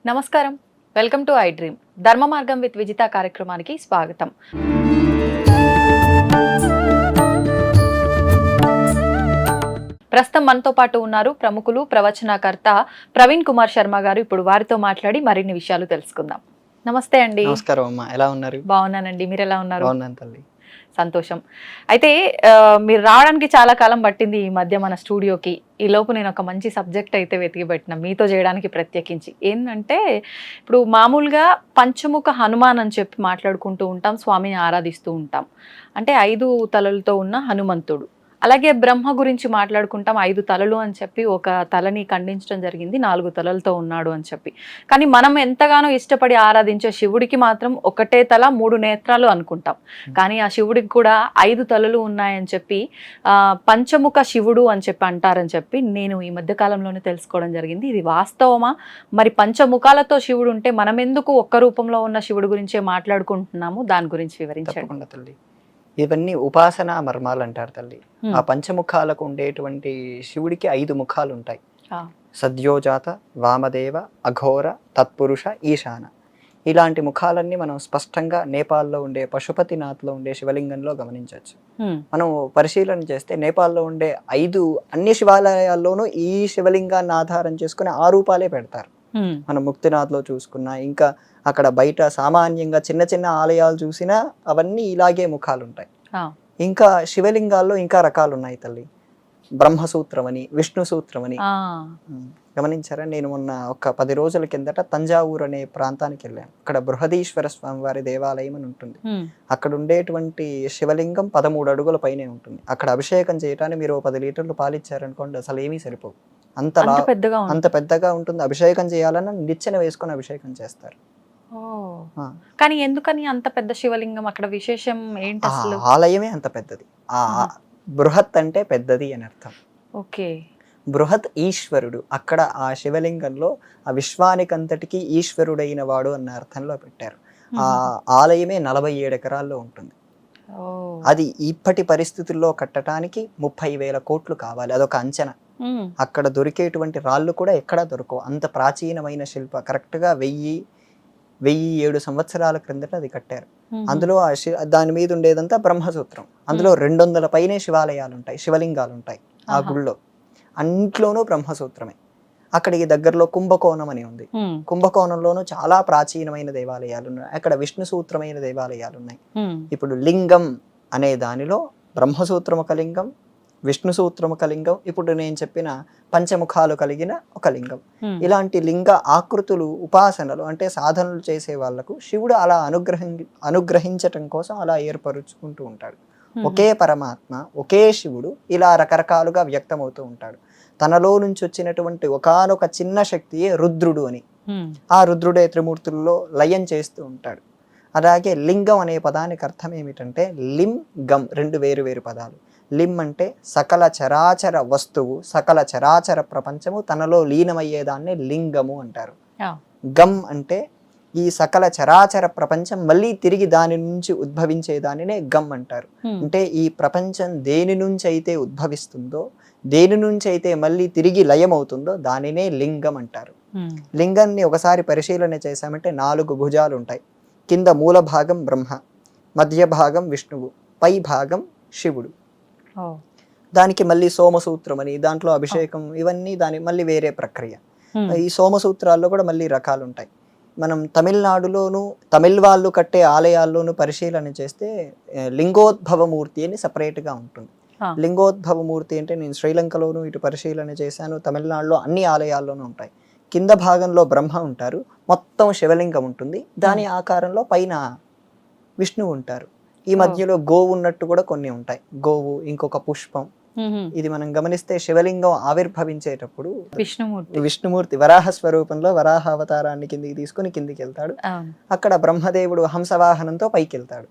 నమస్కారం. Welcome to I dream. ధర్మ మార్గం విత్ విజిత కార్యక్రమానికి స్వాగతం. ప్రస్తుతం మనతో పాటు ఉన్నారు ప్రముఖులు, ప్రవచనకర్త ప్రవీణ్ కుమార్ శర్మ గారు. ఇప్పుడు వారితో మాట్లాడి మరిన్ని విషయాలు తెలుసుకుందాం. నమస్తే అండి. నమస్కారం అమ్మా, ఎలా ఉన్నారు? బాగున్నానండి, మీరు ఎలా ఉన్నారు? బాగున్నాను తల్లి. సంతోషం. అయితే మీరు రావడానికి చాలా కాలం పట్టింది ఈ మధ్య మన స్టూడియోకి. ఈ లోపు నేను ఒక మంచి సబ్జెక్ట్ అయితే వెతికి పెట్టిన మీతో చేయడానికి ప్రత్యేకించి. ఏంటంటే ఇప్పుడు మామూలుగా పంచముఖ హనుమాన్ అని చెప్పి మాట్లాడుకుంటూ ఉంటాం, స్వామిని ఆరాధిస్తూ ఉంటాం. అంటే 5 తలలతో ఉన్న హనుమంతుడు. అలాగే బ్రహ్మ గురించి మాట్లాడుకుంటాం, 5 తలలు అని చెప్పి ఒక తలని ఖండించడం జరిగింది, 4 తలలతో ఉన్నాడు అని చెప్పి. కానీ మనం ఎంతగానో ఇష్టపడి ఆరాధించే శివుడికి మాత్రం ఒకటే తల 3 నేత్రాలు అనుకుంటాం. కానీ ఆ శివుడికి కూడా 5 తలలు ఉన్నాయని చెప్పి పంచముఖ శివుడు అని చెప్పి అంటారని చెప్పి నేను ఈ మధ్య కాలంలోనే తెలుసుకోవడం జరిగింది. ఇది వాస్తవమా? మరి పంచముఖాలతో శివుడు ఉంటే మనం ఎందుకు ఒక్క రూపంలో ఉన్న శివుడు గురించే మాట్లాడుకుంటున్నాము? దాని గురించి వివరించండి తల్లి. ఇవన్నీ ఉపాసనా మర్మాలు అంటారు తల్లి. ఆ పంచముఖాలకు ఉండేటువంటి శివుడికి 5 ముఖాలు ఉంటాయి. సద్యోజాత, వామదేవ, అఘోర, తత్పురుష, ఈశాన. ఇలాంటి ముఖాలన్నీ మనం స్పష్టంగా నేపాల్లో ఉండే పశుపతినాథ్లో ఉండే శివలింగంలో గమనించవచ్చు. మనం పరిశీలన చేస్తే నేపాల్లో ఉండే 5 అన్ని శివాలయాల్లోనూ ఈ శివలింగాన్ని ఆధారం చేసుకుని ఆ రూపాలే పెడతారు. మనం ముక్తినాథ్లో చూసుకున్నా, ఇంకా అక్కడ బయట సామాన్యంగా చిన్న చిన్న ఆలయాలు చూసినా అవన్నీ ఇలాగే ముఖాలు ఉంటాయి. ఇంకా శివలింగాల్లో ఇంకా రకాలు ఉన్నాయి తల్లి. బ్రహ్మసూత్రం అని, విష్ణు సూత్రం అని గమనించారా? నేను మొన్న ఒక 10 రోజుల కిందట తంజావూరు అనే ప్రాంతానికి వెళ్ళాను. అక్కడ బృహదీశ్వర స్వామి వారి దేవాలయం అని ఉంటుంది. అక్కడ ఉండేటువంటి శివలింగం 13 అడుగుల పైనే ఉంటుంది. అక్కడ అభిషేకం చేయడానికి మీరు 10 లీటర్లు పాలిచ్చారనుకోండి, అసలు ఏమీ సరిపోవు. అంత పెద్దగా ఉంటుంది. అభిషేకం చేయాలన్నా నిచ్చెన వేసుకొని అభిషేకం చేస్తారు. కానీ ఎందుకని అంత పెద్ద శివలింగం? అక్కడ విశేషం ఏంటి? అసలు ఆలయమే అంత పెద్దది. బృహత్ అంటే పెద్దది అని అర్థం. ఓకే. బృహత్ ఈశ్వరుడు. అక్కడ ఆ శివలింగంలో ఆ విశ్వానికంతటికి ఈశ్వరుడైన వాడు అన్న అర్థంలో పెట్టారు. ఆ ఆలయమే 47 ఎకరాల్లో ఉంటుంది. అది ఇప్పటి పరిస్థితుల్లో కట్టడానికి 30,000 కోట్లు కావాలి. అదొక అంచనా. అక్కడ దొరికేటువంటి రాళ్ళు కూడా ఎక్కడా దొరకవు. అంత ప్రాచీనమైన శిల్ప. కరెక్ట్గా 1007 సంవత్సరాల క్రిందట అది కట్టారు. అందులో దాని మీద ఉండేదంతా బ్రహ్మసూత్రం. అందులో 200 పైనే శివాలయాలు ఉంటాయి, శివలింగాలు ఉంటాయి ఆ గుళ్ళో. అన్నిట్లోనూ బ్రహ్మసూత్రమే. అక్కడికి దగ్గరలో కుంభకోణం అని ఉంది. కుంభకోణంలోనూ చాలా ప్రాచీనమైన దేవాలయాలు ఉన్నాయి. అక్కడ విష్ణు సూత్రమైన దేవాలయాలు ఉన్నాయి. ఇప్పుడు లింగం అనే దానిలో బ్రహ్మసూత్రం ఒక లింగం, విష్ణు సూత్రం ఒక లింగం, ఇప్పుడు నేను చెప్పిన పంచముఖాలు కలిగిన ఒక లింగం. ఇలాంటి లింగ ఆకృతులు ఉపాసనలు అంటే సాధనలు చేసే వాళ్లకు శివుడు అలా అనుగ్రహించటం కోసం అలా ఏర్పరుచుకుంటూ ఉంటాడు. ఒకే పరమాత్మ, ఒకే శివుడు ఇలా రకరకాలుగా వ్యక్తమవుతూ ఉంటాడు. తనలో నుంచి వచ్చినటువంటి ఒకానొక చిన్న శక్తియే రుద్రుడు అని. ఆ రుద్రుడే త్రిమూర్తుల్లో లయం చేస్తూ ఉంటాడు. అలాగే లింగం అనే పదానికి అర్థం ఏమిటంటే లిం గం, 2 వేరు పదాలు. లిం అంటే సకల చరాచర వస్తువు, సకల చరాచర ప్రపంచము తనలో లీనమయ్యేదాన్ని లింగము అంటారు. గం అంటే ఈ సకల చరాచర ప్రపంచం మళ్ళీ తిరిగి దాని నుంచి ఉద్భవించేదానినే గమ్ అంటారు. అంటే ఈ ప్రపంచం దేని నుంచి అయితే ఉద్భవిస్తుందో, దేని నుంచి అయితే మళ్ళీ తిరిగి లయం అవుతుందో దానినే లింగం అంటారు. లింగాన్ని ఒకసారి పరిశీలన చేశామంటే 4 భుజాలు ఉంటాయి. కింద మూల భాగం బ్రహ్మ, మధ్య భాగం విష్ణువు, పై భాగం శివుడు. దానికి మళ్ళీ సోమసూత్రం అని, దాంట్లో అభిషేకం, ఇవన్నీ దాని మళ్ళీ వేరే ప్రక్రియ. ఈ సోమసూత్రాల్లో కూడా మళ్ళీ రకాలు ఉంటాయి. మనం తమిళనాడులోను తమిళ్ వాళ్ళు కట్టే ఆలయాల్లోనూ పరిశీలన చేస్తే లింగోద్భవమూర్తి అని సపరేట్గా ఉంటుంది. లింగోద్భవమూర్తి అంటే నేను శ్రీలంకలోను ఇటు పరిశీలన చేశాను, తమిళనాడులో అన్ని ఆలయాల్లోనూ ఉంటాయి. కింద భాగంలో బ్రహ్మ ఉంటారు, మొత్తం శివలింగం ఉంటుంది, దాని ఆకారంలో పైన విష్ణువు ఉంటారు. ఈ మధ్యలో గోవు ఉన్నట్టు కూడా కొన్ని ఉంటాయి. గోవు, ఇంకొక పుష్పం. ఇది మనం గమనిస్తే శివలింగం ఆవిర్భవించేటప్పుడు విష్ణుమూర్తి వరాహ స్వరూపంలో వరాహ అవతారాన్ని కిందికి తీసుకుని కిందికి వెళ్తాడు. అక్కడ బ్రహ్మదేవుడు హంసవాహనంతో పైకి వెళ్తాడు.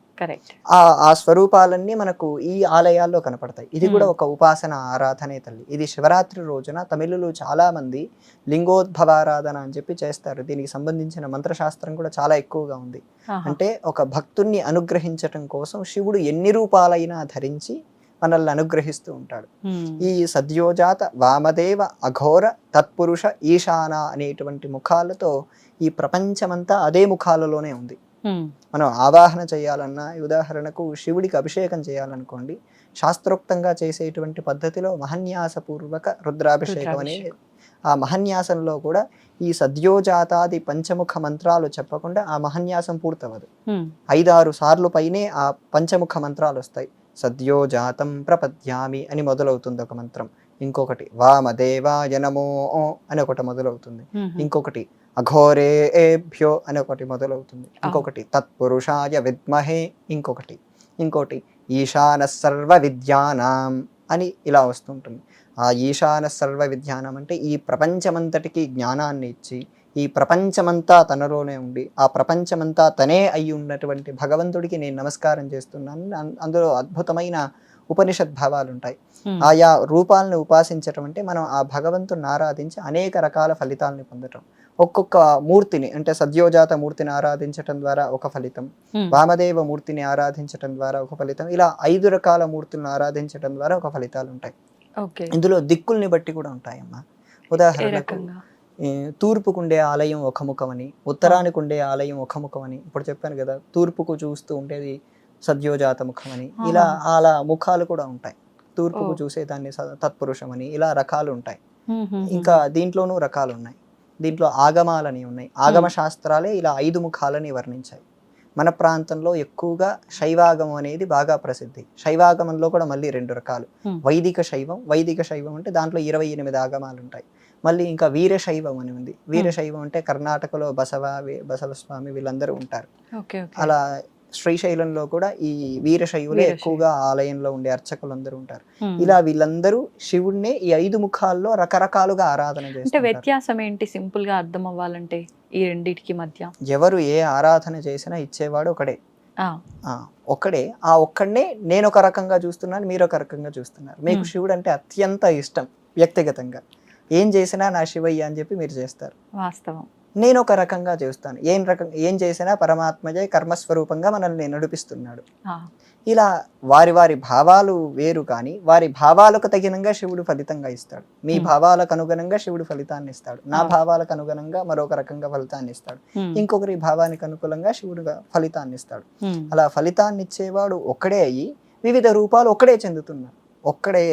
ఆ స్వరూపాలన్నీ మనకు ఈ ఆలయాల్లో కనపడతాయి. ఇది కూడా ఒక ఉపాసన ఆరాధనే తల్లి. ఇది శివరాత్రి రోజున తమిళులు చాలా మంది లింగోద్భవారాధన అని చెప్పి చేస్తారు. దీనికి సంబంధించిన మంత్రశాస్త్రం కూడా చాలా ఎక్కువగా ఉంది. అంటే ఒక భక్తుణ్ణి అనుగ్రహించటం కోసం శివుడు ఎన్ని రూపాలైనా ధరించి మనల్ని అనుగ్రహిస్తూ ఉంటాడు. ఈ సద్యోజాత వామదేవ అఘోర తత్పురుష ఈశాన అనేటువంటి ముఖాలతో ఈ ప్రపంచమంతా అదే ముఖాలలోనే ఉంది. మనం ఆవాహన చేయాలన్నా, ఉదాహరణకు శివుడికి అభిషేకం చేయాలనుకోండి, శాస్త్రోక్తంగా చేసేటువంటి పద్ధతిలో మహన్యాసపూర్వక రుద్రాభిషేకం అనేది, ఆ మహన్యాసంలో కూడా ఈ సద్యోజాతాది పంచముఖ మంత్రాలు చెప్పకుండా ఆ మహన్యాసం పూర్తవదు. 5-6 సార్లు పైనే ఆ పంచముఖ మంత్రాలు వస్తాయి. సద్యోజాతం ప్రపద్యామి అని మొదలవుతుంది ఒక మంత్రం, ఇంకొకటి వామదేవాయ నమో అని ఒకటి మొదలవుతుంది, ఇంకొకటి అఘోరేభ్యో అని ఒకటి మొదలవుతుంది, ఇంకొకటి తత్పురుషాయ విద్మహే, ఇంకోటి ఈశాన సర్వ విద్యానాం అని ఇలా వస్తుంటుంది. ఆ ఈశాన సర్వ విద్యానం అంటే ఈ ప్రపంచమంతటికి జ్ఞానాన్ని ఇచ్చి, ఈ ప్రపంచమంతా తనలోనే ఉండి, ఆ ప్రపంచమంతా తనే అయి ఉన్నటువంటి భగవంతుడికి నేను నమస్కారం చేస్తున్నాను. అందులో అద్భుతమైన ఉపనిషద్ భావాలు ఉంటాయి. ఆయా రూపాలను ఉపాసించటం అంటే మనం ఆ భగవంతుని ఆరాధించి అనేక రకాల ఫలితాలను పొందటం. ఒక్కొక్క మూర్తిని అంటే సద్యోజాత మూర్తిని ఆరాధించటం ద్వారా ఒక ఫలితం, వామదేవ మూర్తిని ఆరాధించటం ద్వారా ఒక ఫలితం, ఇలా 5 రకాల మూర్తులను ఆరాధించటం ద్వారా ఒక ఫలితాలు ఉంటాయి. ఇందులో దిక్కుల్ని బట్టి కూడా ఉంటాయమ్మా. ఉదాహరణకు తూర్పుకుండే ఆలయం ఒక ముఖమని, ఉత్తరానికి ఉండే ఆలయం ఒక ముఖమని ఇప్పుడు చెప్పాను కదా. తూర్పుకు చూస్తూ ఉండేది సద్యోజాత ముఖమని, ఇలా అలా ముఖాలు కూడా ఉంటాయి. తూర్పుకు చూసేదాన్ని తత్పురుషమని, ఇలా రకాలు ఉంటాయి. ఇంకా దీంట్లోనూ రకాలు ఉన్నాయి. దీంట్లో ఆగమాలని ఉన్నాయి. ఆగమ శాస్త్రాలే ఇలా 5 ముఖాలని వర్ణించాయి. మన ప్రాంతంలో ఎక్కువగా శైవాగమం అనేది బాగా ప్రసిద్ధి. శైవాగమంలో కూడా మళ్ళీ 2 రకాలు, వైదిక శైవం అంటే దాంట్లో 28 ఆగమాలు ఉంటాయి. మళ్ళీ ఇంకా వీరశైవం అని ఉంది. వీరశైవం అంటే కర్ణాటకలో బసవ స్వామి వీళ్ళందరూ ఉంటారు. అలా శ్రీశైలంలో కూడా ఈ వీరశైవులే ఎక్కువగా ఆలయంలో ఉండే అర్చకులు అందరూ ఉంటారు. ఇలా వీళ్ళందరూ శివుడిని ఈ 5 ముఖాల్లో రకరకాలుగా ఆరాధన చేస్తారు. వ్యత్యాసం ఏంటి సింపుల్ గా అర్థం అవ్వాలంటే ఈ రెండిటికి మధ్య? ఎవరు ఏ ఆరాధన చేసినా ఇచ్చేవాడు ఒకడే. ఆ ఒక్కడనే నేను ఒక రకంగా చూస్తున్నాను, మీరు ఒక రకంగా చూస్తున్నారు. మీకు శివుడు అంటే అత్యంత ఇష్టం. వ్యక్తిగతంగా ఏం చేసినా నా శివయ్య అని చెప్పి మీరు చేస్తారు. వాస్తవం. నేను ఒక రకంగా చేస్తాను. ఏం చేసినా పరమాత్మజే కర్మస్వరూపంగా మనల్ని నడిపిస్తున్నాడు. ఇలా వారి భావాలు వేరు, కానీ వారి భావాలకు తగినంగా శివుడు ఫలితంగా ఇస్తాడు. మీ భావాలకు అనుగుణంగా శివుడు ఫలితాన్ని ఇస్తాడు, నా భావాలకు అనుగుణంగా మరొక రకంగా ఫలితాన్ని ఇస్తాడు, ఇంకొకరి భావానికి అనుకూలంగా శివుడు ఫలితాన్ని ఇస్తాడు. అలా ఫలితాన్ని ఇచ్చేవాడు ఒక్కడే అయ్యి వివిధ రూపాలు ఒక్కడే చెందుతున్నాడు. ఒక్కడే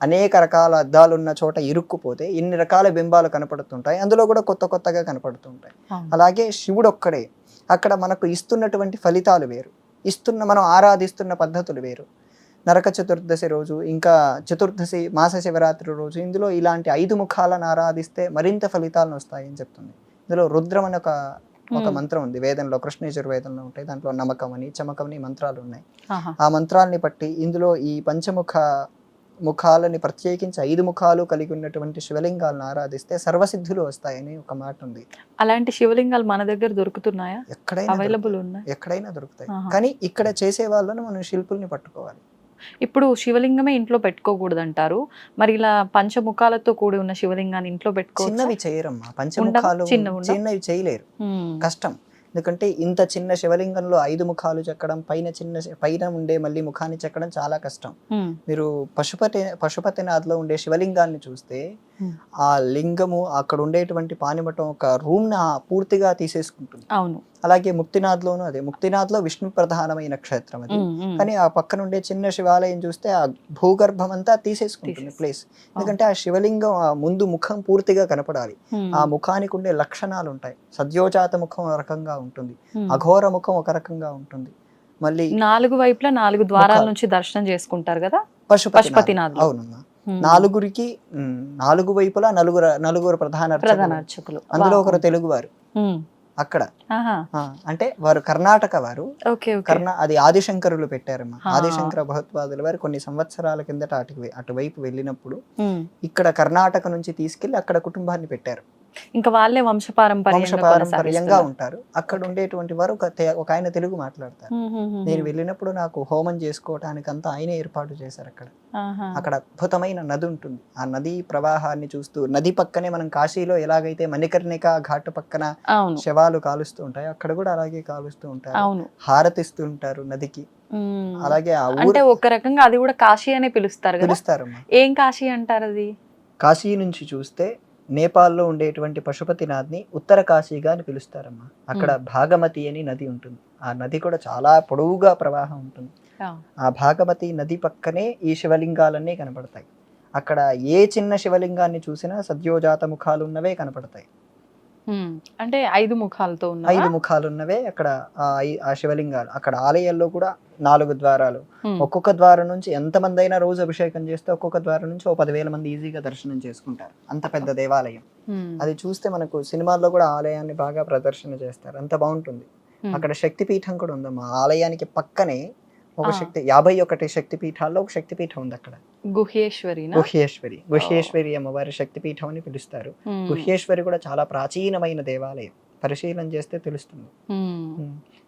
అనేక రకాల అద్దాలు ఉన్న చోట ఇరుక్కుపోతే ఇన్ని రకాల బింబాలు కనపడుతుంటాయి. అందులో కూడా కొత్తగా కనపడుతుంటాయి. అలాగే శివుడు ఒక్కడే. అక్కడ మనకు ఇస్తున్నటువంటి ఫలితాలు వేరు, మనం ఆరాధిస్తున్న పద్ధతులు వేరు. నరక చతుర్దశి రోజు, ఇంకా చతుర్దశి మాస శివరాత్రి రోజు ఇందులో ఇలాంటి 5 ముఖాలను ఆరాధిస్తే మరింత ఫలితాలను వస్తాయని చెప్తుంది. ఇందులో రుద్రం అని ఒక మంత్రం ఉంది వేదంలో, కృష్ణ యజుర్వేదంలో ఉంటాయి. దాంట్లో నమకమని చమకమని మంత్రాలు ఉన్నాయి. ఆ మంత్రాలని బట్టి ఇందులో ఈ ముఖాలని ప్రత్యేకించి 5 ముఖాలు కలిగి ఉన్నటువంటి శివలింగాలను ఆరాధిస్తే సర్వసిద్ధులు వస్తాయని ఒక మాట ఉంది. అలాంటి శివలింగాలు మన దగ్గర దొరుకుతున్నాయా? ఎక్కడైనా దొరుకుతాయి. కానీ ఇక్కడ చేసే వాళ్ళను మనం శిల్పుల్ని పట్టుకోవాలి. ఇప్పుడు శివలింగమే ఇంట్లో పెట్టుకోకూడదు అంటారు. మరి ఇలా పంచముఖాలతో కూడి ఉన్న శివలింగాన్ని ఇంట్లో పెట్టుకో? చిన్నవి చేయరమ్మా. పంచముఖాలు చిన్నవి చేయలేరు, కష్టం. ఎందుకంటే ఇంత చిన్న శివలింగంలో 5 ముఖాలు చెక్కడం, పైన ఉండే మళ్ళీ ముఖాన్ని చెక్కడం చాలా కష్టం. మీరు పశుపతినాథ్లో ఉండే శివలింగాన్ని చూస్తే ఆ లింగము అక్కడ ఉండేటువంటి పానిమఠం ఒక రూమ్ న పూర్తిగా తీసేసుకుంటుంది. అవును. అలాగే ముక్తినాథ్లోనూ అదే. ముక్తినాథ్లో విష్ణు ప్రధానమైన క్షేత్రం అది, కానీ ఆ పక్కన ఉండే చిన్న శివాలయం చూస్తే ఆ భూగర్భం అంతా తీసేసుకుంటుంది ప్లేస్. ఎందుకంటే ఆ శివలింగం ముందు ముఖం పూర్తిగా కనపడాలి. ఆ ముఖానికి ఉండే లక్షణాలు ఉంటాయి. సద్యోజాత ముఖం ఒక రకంగా ఉంటుంది, అఘోర ముఖం ఒక రకంగా ఉంటుంది. మళ్ళీ 4 వైపులా 4 ద్వారాల నుంచి దర్శనం చేసుకుంటారు కదా పశుపతినాథ్. అవునమ్మా. 4 వైపులా నలుగురు ప్రధాన అర్చకులు. అందులో ఒకరు తెలుగువారు. అక్కడ అంటే వారు కర్ణాటక వారు. అది ఆదిశంకరులు పెట్టారమ్మా. ఆదిశంకర భగవత్పాదుల వారు కొన్ని సంవత్సరాల కిందట అటువైపు వెళ్ళినప్పుడు ఇక్కడ కర్ణాటక నుంచి తీసుకెళ్లి అక్కడ కుటుంబాన్ని పెట్టారు. ఇంకా వాళ్ళే వంశపారంపర్యంగా ఉంటారు. అక్కడ ఉండేటువంటి వారు ఒక ఆయన తెలుగు మాట్లాడతారు. నేను వెళ్ళినప్పుడు నాకు హోమం చేసుకోవటానికి అంతా ఆయనే ఏర్పాటు చేశారు. అక్కడ అద్భుతమైన నది ఉంటుంది. ఆ నది ప్రవాహాన్ని చూస్తూ, నది పక్కనే మనం కాశీలో ఎలాగైతే మణికర్ణిక ఘాట్ పక్కన శవాలు కాలుస్తూ ఉంటాయి, అక్కడ కూడా అలాగే కాలుస్తూ ఉంటారు, హారతిస్తూ ఉంటారు నదికి. అలాగే అంటే ఒక రకంగా అది కూడా కాశీ అనే పిలుస్తారమ్మా. ఏం కాశీ అంటారు అది? కాశీ నుంచి చూస్తే నేపాల్లో ఉండేటువంటి పశుపతినాథ్ని ఉత్తర కాశీగా అని పిలుస్తారమ్మా. అక్కడ భాగమతి అని నది ఉంటుంది. ఆ నది కూడా చాలా పొడవుగా ప్రవాహం ఉంటుంది. ఆ భాగమతి నది పక్కనే ఈ శివలింగాలన్నీ కనపడతాయి. అక్కడ ఏ చిన్న శివలింగాన్ని చూసినా సద్యోజాత ముఖాలు ఉన్నవే కనపడతాయి. అంటే 5 ముఖాలతో 5 ముఖాలు ఉన్నవే అక్కడ ఆ శివలింగాలు. అక్కడ ఆలయాల్లో కూడా 4 ద్వారాలు. ఒక్కొక్క ద్వారం నుంచి ఎంతమంది అయినా రోజు అభిషేకం చేస్తే ఒక్కొక్క ద్వారం నుంచి 10,000 మంది ఈజీగా దర్శనం చేసుకుంటారు. అంత పెద్ద దేవాలయం. అది చూస్తే మనకు సినిమాల్లో కూడా ఆలయాన్ని బాగా ప్రదర్శన చేస్తారు. అంత బాగుంటుంది. అక్కడ శక్తిపీఠం కూడా ఉందమ్మా. ఆలయానికి పక్కనే ఒక 51 శక్తిపీఠాల్లో ఒక శక్తిపీఠం ఉంది అక్కడ. గుహ్యేశ్వరి అమ్మవారి శక్తిపీఠం అని పిలుస్తారు. గుహ్యేశ్వరి కూడా చాలా ప్రాచీనమైన దేవాలయం. పరిశీలన చేస్తే తెలుస్తుంది.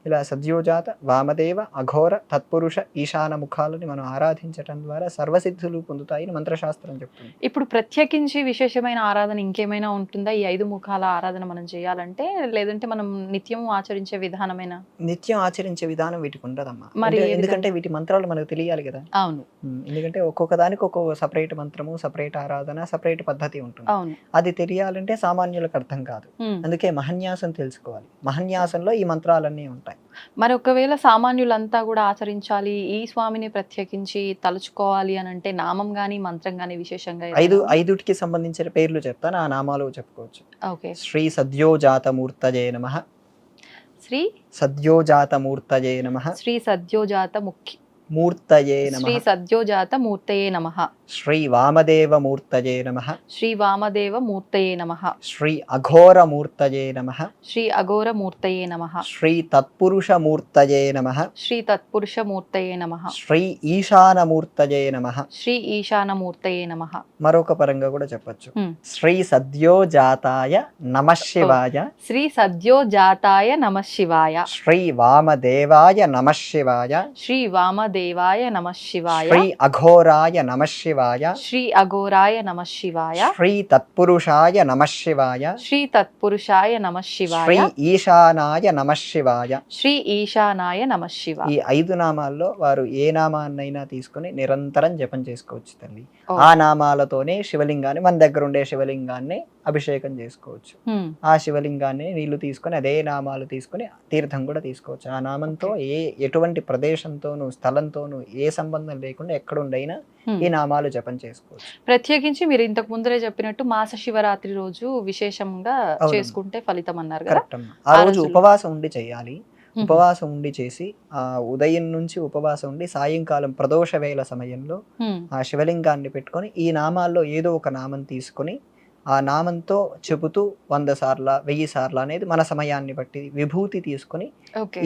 ఇలా సద్యోజాత, వామదేవ, అఘోర, తత్పురుష, ఈశాన ముఖాలని మనం ఆరాధించటం ద్వారా సర్వసిద్ధులు పొందుతాయని మంత్రశాస్త్రం చెప్తుంది. ఇప్పుడు ప్రత్యేకించి విశేషమైన ఆరాధన ఇంకేమైనా ఉంటుందా ఈ 5 ముఖాల ఆరాధన మనం చేయాలంటే? లేదంటే మనం నిత్యం ఆచరించే విధానమైన? నిత్యం ఆచరించే విధానం వీటికి ఉండదమ్మా. మరి ఎందుకంటే వీటి మంత్రాలు మనకు తెలియాలి కదా. అవును. ఎందుకంటే ఒక్కొక్క దానికి ఒక్కొక్క సపరేట్ మంత్రము, సపరేట్ ఆరాధన, సపరేట్ పద్ధతి ఉంటుంది. అది తెలియాలంటే సామాన్యులకు అర్థం కాదు. అందుకే మహన్యాసం తెలుసుకోవాలి. మహన్యాసంలో ఈ మంత్రాలన్నీ ఉంటాయి. మరి ఒకవేళ సామాన్యులంతా కూడా ఆచరించాలి, ఈ స్వామిని ప్రత్యేకించి తలుచుకోవాలి అని అంటే నామం గాని మంత్రం గాని విశేషంగా 5కి సంబంధించిన పేర్లు చెప్తాను. ఆ నామాలు చెప్పుకోవచ్చు. శ్రీ సద్యోజాతమూర్తయే నమః. శ్రీ సద్యోజాతమూర్తయే నమః. శ్రీ సద్యోజాత మూర్తయే నమః. శ్రీ సద్యోజాత మూర్తయే నమః. శ్రీ వామదేవ మూర్తయే నమః. శ్రీ వామదేవ మూర్తయే నమః. శ్రీ అఘోర మూర్తయే నమః. శ్రీ అఘోర మూర్తయే నమః. శ్రీ తత్పురుష మూర్తయే నమః. శ్రీ తత్పురుష మూర్తయే నమః. శ్రీ ఈశాన మూర్తయే నమః. శ్రీ ఈశాన మూర్తయే నమః. మరొక పరంగా కూడా చెప్పొచ్చు. శ్రీ సద్యోజాతాయ నమః శివాయ. శ్రీ సద్యోజాతాయ నమః శివాయ. శ్రీ వామదేవాయ నమః శివాయ. శ్రీ వామదేవాయ నమః శివాయ. శ్రీ అఘోరాయ నమః శివాయ. శ్రీ అఘోరాయ నమః శివాయ. శ్రీ తత్పురుషాయ నమః శివాయ. శ్రీ తత్పురుషాయ నమః శివాయ. శ్రీ ఈశానాయ నమః శివాయ. శ్రీ ఈశానాయ నమః శివాయ. ఈ 5 నామాల్లో వారు ఏ నామాన్నైనా తీసుకుని నిరంతరం జపం చేసుకోవచ్చు తల్లి. ఆ నామాలతోనే శివలింగాన్ని, మన దగ్గర ఉండే శివలింగాన్ని అభిషేకం చేసుకోవచ్చు. ఆ శివలింగాన్ని నీళ్లు తీసుకొని అదే నామాలు తీసుకొని తీర్థం కూడా తీసుకోవచ్చు. ఆ నామంతో ఎటువంటి ప్రదేశంతోనూ స్థలంతోనూ ఏ సంబంధం లేకుండా ఎక్కడుండైనా ఈ నామాలు జపం చేసుకోవచ్చు. ప్రత్యేకించి మీరు ఇంతకు ముందరే చెప్పినట్టు మాస శివరాత్రి రోజు విశేషంగా చేసుకుంటే ఫలితం అన్నారు కదా. ఆ రోజు ఉపవాసం ఉండి చేయాలి. ఉపవాసం ఉండి చేసి ఆ ఉదయం నుంచి ఉపవాసం ఉండి సాయంకాలం ప్రదోష వేళ సమయంలో ఆ శివలింగాన్ని పెట్టుకొని ఈ నామాల్లో ఏదో ఒక నామం తీసుకొని ఆ నామంతో చెబుతూ 100 సార్ల 1000 సార్ల అనేది మన సమయాన్ని బట్టి విభూతి తీసుకొని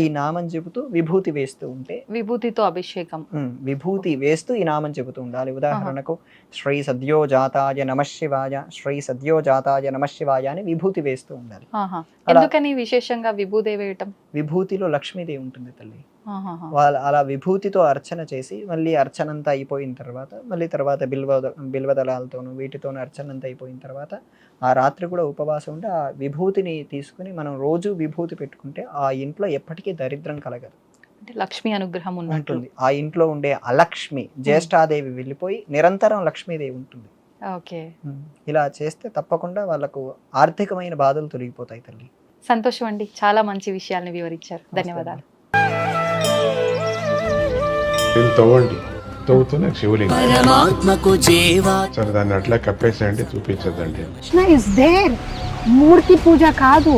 ఈ నామం చెబుతూ విభూతి వేస్తూ ఉంటే, విభూతితో అభిషేకం, విభూతి వేస్తూ ఈ నామం చెబుతూ ఉండాలి. ఉదాహరణకు శ్రీ సద్యోజాతాయ నమః శివాయ, శ్రీ సద్యోజాతాయ నమః శివాయ అని విభూతి వేస్తూ ఉండాలి. ఎందుకని విశేషంగా విభూతి వేయటం? విభూతిలో లక్ష్మీదేవి ఉంటుంది తల్లి. అలా విభూతితో అర్చన చేసి మళ్ళీ అర్చన అంతా అయిపోయిన తర్వాత మళ్ళీ తర్వాత బిల్వదళాలతోనూ వీటితోనూ అర్చన అంతా అయిపోయిన తర్వాత ఆ రాత్రి కూడా ఉపవాసం ఉంటే ఆ విభూతిని తీసుకుని మనం రోజు విభూతి పెట్టుకుంటే ఆ ఇంట్లో ఎప్పటికీ దరిద్రం కలగదు. అంటే లక్ష్మీ అనుగ్రహం ఉంటుంది. ఆ ఇంట్లో ఉండే అలక్ష్మి జ్యేష్ఠాదేవి వెళ్ళిపోయి నిరంతరం లక్ష్మీదేవి ఉంటుంది. ఇలా చేస్తే తప్పకుండా వాళ్ళకు ఆర్థికమైన బాధలు తొలగిపోతాయి తల్లి. సంతోషం అండి, చాలా మంచి విషయాలను వివరించారు. ధన్యవాదాలు. తవ్వండి, తవ్వుతూనే శివలింగం సరే దాన్ని అట్లా కప్పేసేయండి, చూపించదండి. మూర్తి పూజ కాదు,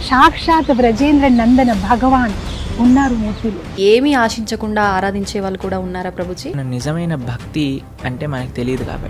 సాక్షాత్ బ్రజేంద్ర నందన భగవాన్ ఉన్నారు మూర్తిలో. ఏమీ ఆశించకుండా ఆరాధించే వాళ్ళు కూడా ఉన్నారా ప్రభుజీ? నిజమైన భక్తి అంటే మనకు తెలియదు కాబట్టి